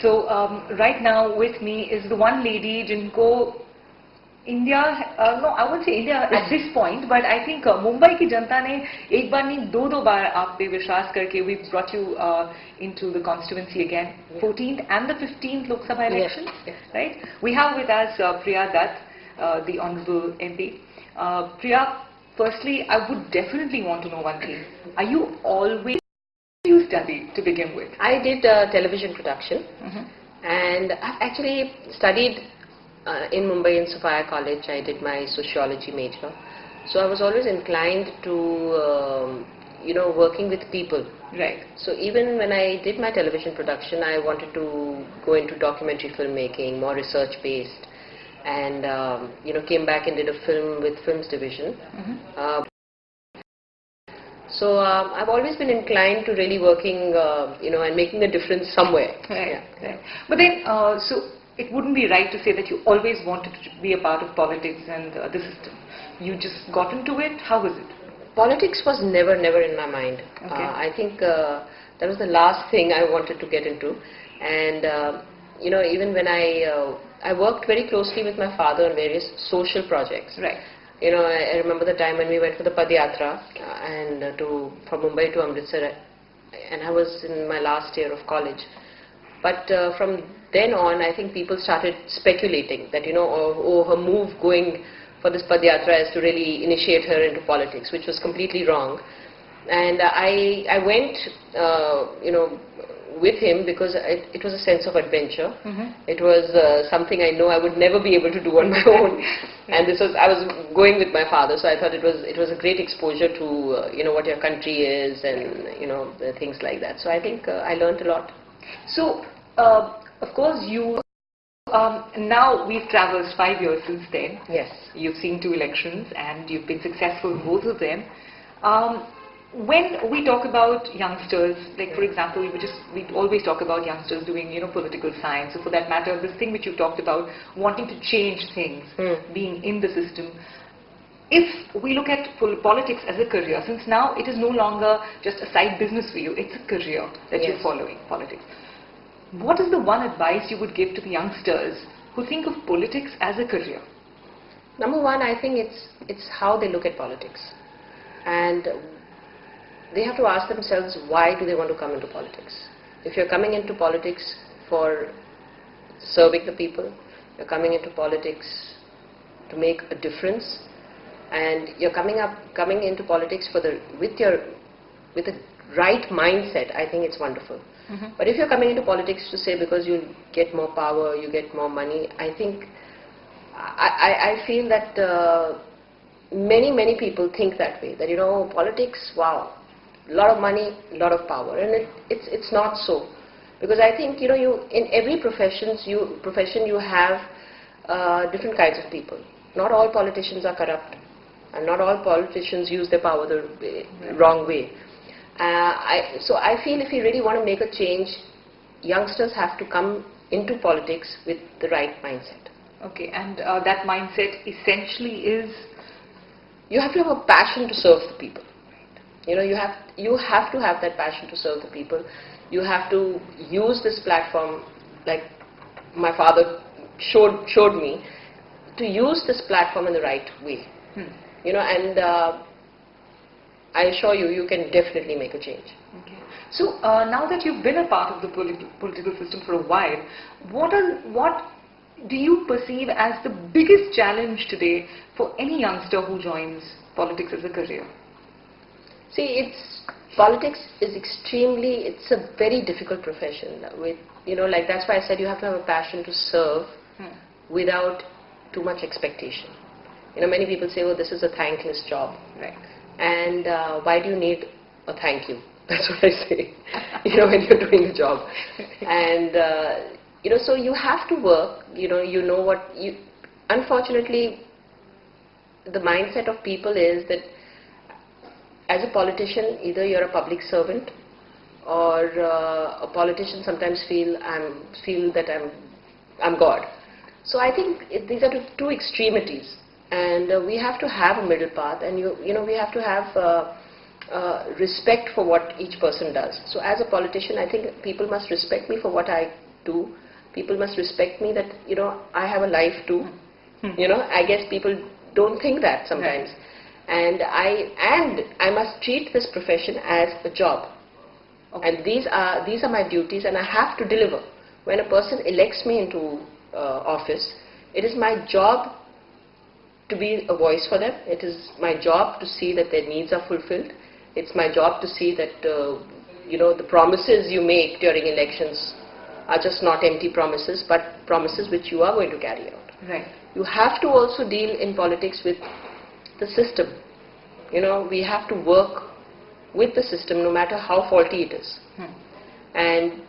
So right now with me is the one lady जिनको India, no, I won't say India at this point, but I think Mumbai की जनता ने एक बार नहीं दो बार आप पे विश्वास करके we brought you into the constituency again, 14th and the 15th Lok Sabha election, right? We have with us Priya Dutt, the Honorable MP. Priya, firstly, I would definitely want to know one thing. Are you always you study to begin with? I did television production, and I've actually studied in Mumbai in Sophia College. I did my sociology major, so I was always inclined to working with people. Right. So even when I did my television production, I wanted to go into documentary filmmaking, more research based, and came back and did a film with Films Division. So I've always been inclined to really working, and making a difference somewhere. Right, right. But then, so it wouldn't be right to say that you always wanted to be a part of politics and the system. You just got into it. How was it? Politics was never in my mind. Okay. I think that was the last thing I wanted to get into. And even when I worked very closely with my father on various social projects. Right. I remember the time when we went for the Padyatra and from Mumbai to Amritsar, and I was in my last year of college. But from then on, I think people started speculating that her move going for this Padyatra is to really initiate her into politics, which was completely wrong. And I went, with him because it was a sense of adventure. It was something I know I would never be able to do on my own, and I was going with my father, so I thought it was a great exposure to what your country is and things like that. So I think I learned a lot. So of course you now we've traversed 5 years since then. Yes. You've seen 2 elections and you've been successful in both of them. When we talk about youngsters, like for example, we always talk about youngsters doing political science, or for that matter, this thing which you talked about, wanting to change things, being in the system. If we look at politics as a career, since now it is no longer just a side business for you, it's a career that you're following, politics. What is the one advice you would give to the youngsters who think of politics as a career? Number one, I think it's how they look at politics, and they have to ask themselves, why do they want to come into politics? If you're coming into politics for serving the people, you're coming into politics to make a difference, and you're coming into politics with the right mindset, I think it's wonderful. But if you're coming into politics to say because you get more power, you get more money, I think I feel that many people think that way, that politics, wow, a lot of money, a lot of power, and it's not so, because I think you in every profession you have different kinds of people. Not all politicians are corrupt, and not all politicians use their power the wrong way. So I feel if you really want to make a change, youngsters have to come into politics with the right mindset. Okay, and that mindset essentially is? You have to have a passion to serve the people. You have to have that passion to serve the people. You have to use this platform, like my father showed me, to use this platform in the right way. And I assure you, you can definitely make a change. Okay. So now that you've been a part of the political system for a while, what do you perceive as the biggest challenge today for any youngster who joins politics as a career? See, politics is it's a very difficult profession. That's why I said you have to have a passion to serve without too much expectation. Many people say, oh, this is a thankless job. Right. And why do you need a thank you? That's what I say, when you're doing the job. And, so you have to work, unfortunately, the mindset of people is that as a politician, either you're a public servant, or a politician sometimes feel that I'm God. So I think these are two extremities, and we have to have a middle path, and we have to have respect for what each person does. So as a politician, I think people must respect me for what I Two, people must respect me that, I have a life too. I guess people don't think that sometimes. And I must treat this profession as a job. And these are my duties, and I have to deliver. When a person elects me into office, it is my job to be a voice for them. It is my job to see that their needs are fulfilled. It's my job to see that the promises you make during elections are just not empty promises, but promises which you are going to carry out. Right. You have to also deal in politics with the system. We have to work with the system no matter how faulty it is. And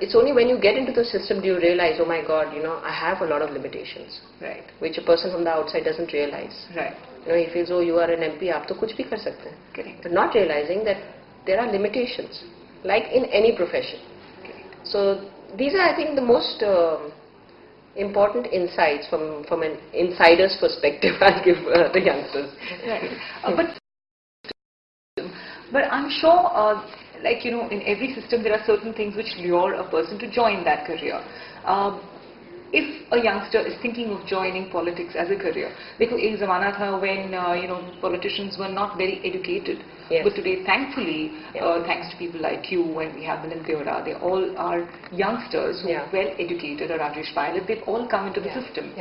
it's only when you get into the system do you realize, oh my God, I have a lot of limitations. Right. Which a person from the outside doesn't realize. Right. He feels, oh, you are an MP, aap to kuch bhi kar sakte hain. Correct. But not realizing that there are limitations, like in any profession. Correct. So these are, I think, the most important insights from an insider's perspective I'll give the youngsters. Right. But I'm sure, in every system there are certain things which lure a person to join that career. If a youngster is thinking of joining politics as a career, because ek zamana tha when politicians were not very educated, but today thankfully, thanks to people like you, when we have Milind Deora, they all are youngsters who are well educated, or Rajesh Pilot, they've all come into the system.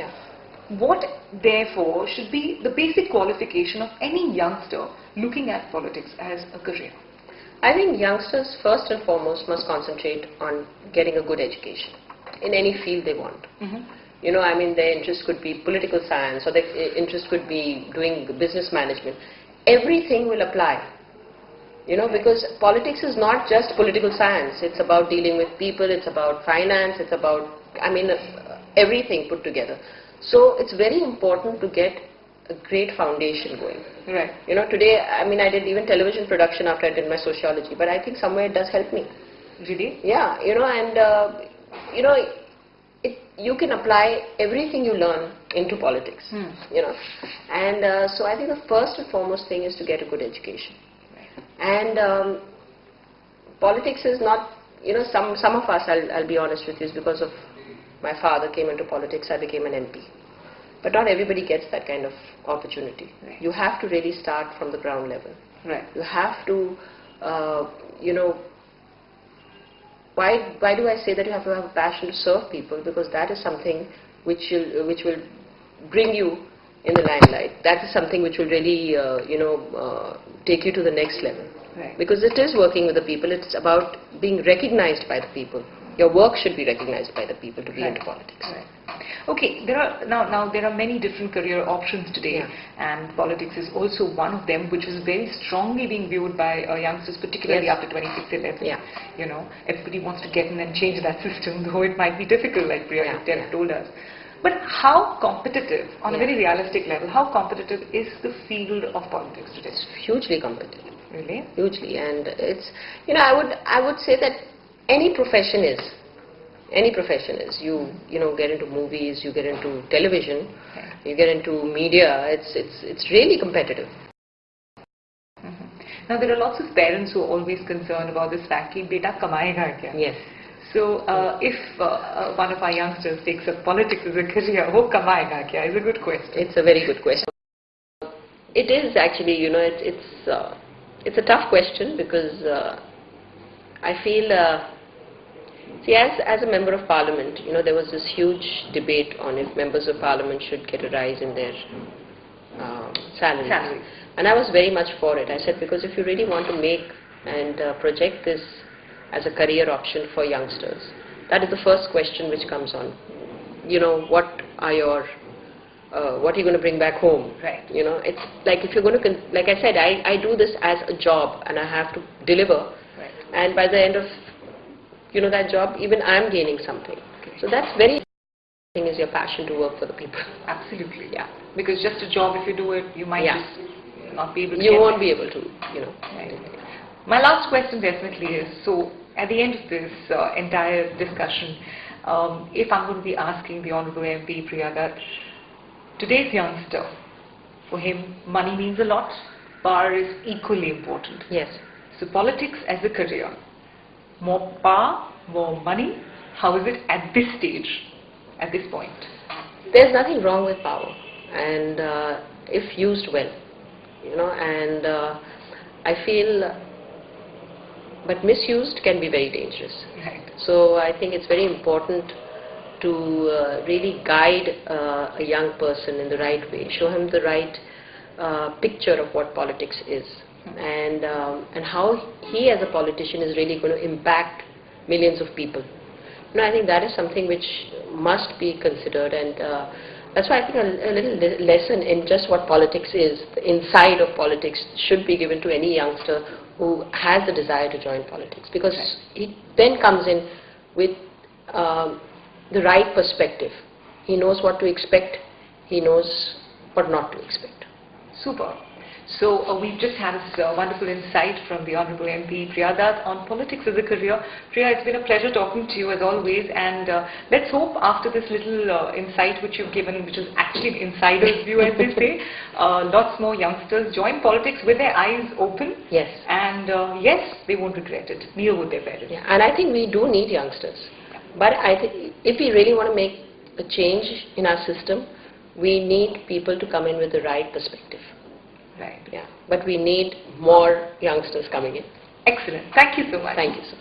What therefore should be the basic qualification of any youngster looking at politics as a career? I think youngsters first and foremost must concentrate on getting a good education in any field they want. Their interest could be political science, or their interest could be doing business management. Everything will apply. Because politics is not just political science. It's about dealing with people, it's about finance, it's about, everything put together. So it's very important to get a great foundation going. Right. Today, I did even television production after I did my sociology, but I think somewhere it does help me. Really? Yeah, you can apply everything you learn into politics, And so I think the first and foremost thing is to get a good education. And politics is not, some of us, I'll be honest with you, is because of my father came into politics, I became an MP. But not everybody gets that kind of opportunity. Right. You have to really start from the ground level. Right. You have to, why do I say that you have to have a passion to serve people? Because that is something which will bring you in the limelight. That is something which will really, take you to the next level. Right. Because it is working with the people. It's about being recognized by the people. Your work should be recognized by the people to be into politics. Right. Okay, there are many different career options today, and politics is also one of them, which is very strongly being viewed by youngsters, particularly after 26-11. Everybody wants to get in and change that system, though it might be difficult, like Priya Dutt told us. But how competitive, on a very realistic level, how competitive is the field of politics today? It's hugely competitive. Really? Hugely, and it's, I would say that any profession is. You get into movies, you get into television, you get into media. It's really competitive. Now there are lots of parents who are always concerned about this fact that beta kamayega kya? Yes. So if one of our youngsters takes up politics as a career, wo kamayega kya? Is a good question. It's a very good question. It is actually, it's a tough question, because I feel. See, as a member of parliament, there was this huge debate on if members of parliament should get a rise in their salaries. And I was very much for it. I said, because if you really want to make and project this as a career option for youngsters, that is the first question which comes on. What are you going to bring back home? Right. It's like, if you're going to, like I said, I do this as a job and I have to deliver. Right. And by the end of that job, even I'm gaining something. Okay. So that's very thing is your passion to work for the people. Absolutely. Yeah. Because just a job, if you do it, you might just not be able to. You won't be able to, Right. My last question definitely is, so at the end of this entire discussion, if I'm going to be asking the Honorable MP Priya Dutt, today's youngster, for him money means a lot, power is equally important. Yes. So politics as a career, more power, more money, How is it at this stage, at this point? There's nothing wrong with power, and if used well, and I feel, but misused can be very dangerous. Right. So I think it's very important to really guide a young person in the right way, show him the right picture of what politics is, and how he as a politician is really going to impact millions of people. I think that is something which must be considered, and that's why I think a little lesson in just what politics is, the inside of politics, should be given to any youngster who has the desire to join politics, because he then comes in with the right perspective. He knows what to expect, he knows what not to expect. Super. So we've just had this wonderful insight from the Honourable MP Priya Dutt on politics as a career. Priya, it's been a pleasure talking to you as always, and let's hope after this little insight which you've given, which is actually an insider's view as they say, lots more youngsters join politics with their eyes open. Yes. And yes, they won't regret it, neither would their parents. Yeah, and I think we do need youngsters. But I think if we really want to make a change in our system, we need people to come in with the right perspective. Right. Yeah. But we need more youngsters coming in. Excellent. Thank you so much. Thank you, sir.